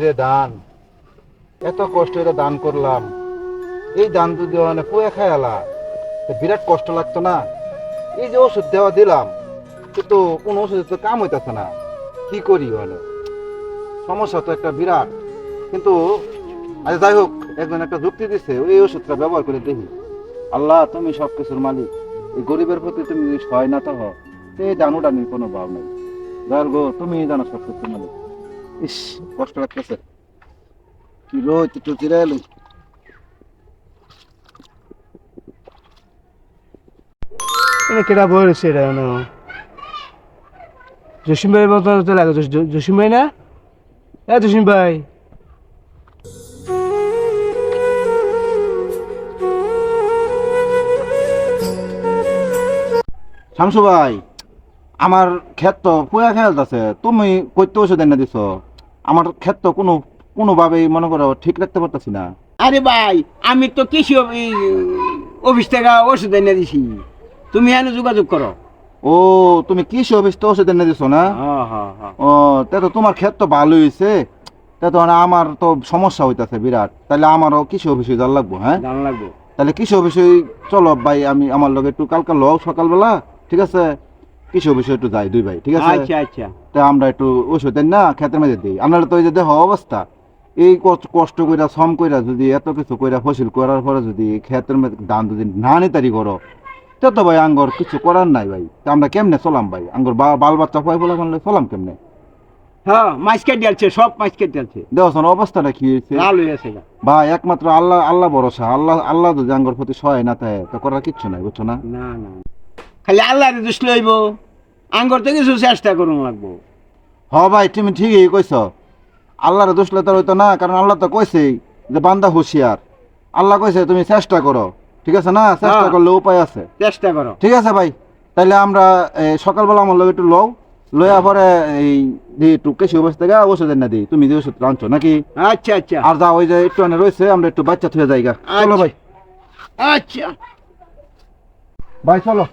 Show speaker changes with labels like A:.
A: রে দান, এত কষ্ট করে দান করলাম, এই দান যদি মানে পুয়ে খায় আলা বিরাট কষ্ট লাগতো না। এই যে ওষুধ দেওয়া দিলাম, কিন্তু কোন ওষুধে তো কাম হইতেছে না, কি করি মানে সমস্যা তো একটা বিরাট। কিন্তু আচ্ছা যাই হোক, একজন একটা যুক্তি দিচ্ছে, ওই ওষুধটা ব্যবহার করে দেখি। আল্লাহ তুমি সবকিছুর মালিক, এই গরিবের প্রতি তুমি যদি সহায় না তো হও, এই দানুটা নিয়ে কোনো ভাব নাই। দয়াল গো, তুমি জানো সবকিছুর মালিক। ইস, কষ্ট লাগতেছে। কি রোজ একটু চিরে এলি।
B: এটা কেটা বলেছে এটা জসিম ভাই মতো তো লাগে। জসিম ভাই না? হ্যাঁ জসিম ভাই।
A: শামসু ভাই, আমার ক্ষেত তো পুয়া খেলতেছে, তুমি কইতে ওষুধ এনে দিছ। আমার ক্ষেত তো কোনোভাবেই মনে করো ঠিক রাখতে পারতেছি না।
C: আরে ভাই, আমি তো কৃষি অফিস থেকে ওষুধ এনে দিছি, তুমি এনে যোগাযোগ করো।
A: ও, তুমি কৃষি অফিস তো ওষুধ এনে দিছো না?
C: হ্যাঁ হ্যাঁ হ্যাঁ।
A: ও, তা তো তোমার ক্ষেত তো ভালো হয়েছে। তা তো মানে আমার তো সমস্যা হইতাছে বিরাট, তাহলে আমারও কৃষি অফিসে যাওয়ার লাগবো। হ্যাঁ,
C: জানা লাগবো।
A: তাহলে কৃষি অফিসে চলো ভাই, আমি আমার লগে একটু কালকে লও সকালবেলা, ঠিক আছে? কৃষি অফিসে একটু যাই দুই ভাই, ঠিক আছে?
C: আচ্ছা আচ্ছা।
A: তা আমরা একটু ওষুধ দেন না ক্ষেতের মধ্যে দিই। আপনারা তো ওই যে দেখো অবস্থা, এই কষ্ট কইরা শ্রম কইরা যদি এত কিছু কইরা ফসল করার পরে যদি ক্ষেতের মধ্যে ধান যদি না নিতারি করো, তা তো ভাই আঙ্গর কিছু করার নাই ভাই। তা আমরা কেমনে চলাম ভাই? আঙ্গর বাল বাচ্চা পাই বলে মানলে চলাম কেমনে?
C: হ্যাঁ, মাছ কেটে আছে, সব মাছ কেটে আছে,
A: দেখছেন অবস্থাটা কি হয়েছে
C: লাল হয়ে আছে গা।
A: ভাই? একমাত্র আল্লাহ, আল্লাহ ভরসা। আল্লাহ যদি আঙ্গর প্রতি সহায় না থাকে তা করার কিচ্ছু নাই, বুঝছো না?
C: না না, খালি আল্লাহর দোষ লইব, আঙ্গর তো কিছু চেষ্টা করুন লাগবো।
A: হ ভাই, তুমি ঠিকই কইছ। আল্লাহর দোষ লেতার হইতো না, কারণ আল্লাহ তো কইছেই যে বান্দা হুঁশিয়ার। আল্লাহ কইছে তুমি চেষ্টা করো, ঠিক আছে না? চেষ্টা
C: হ্যাঁ।
A: করলে উপায় আছে।
C: চেষ্টা করো।
A: ঠিক আছে ভাই, তাহলে আমরা সকালবেলা আমার লোক একটু লও, লইয়া পরে এই একটু কৃষি অবস্থা থেকে ওষুধ এনে দিই। তুমি যে ওষুধ আনছো নাকি?
C: আচ্ছা আচ্ছা
A: আর যা ওই যে একটু এনে রয়েছে, আমরা একটু বাচ্চা থুয়ে যাইগা। চলো
C: আচ্ছা।
A: ভাই,
C: আচ্ছা।
A: ভাই চলো।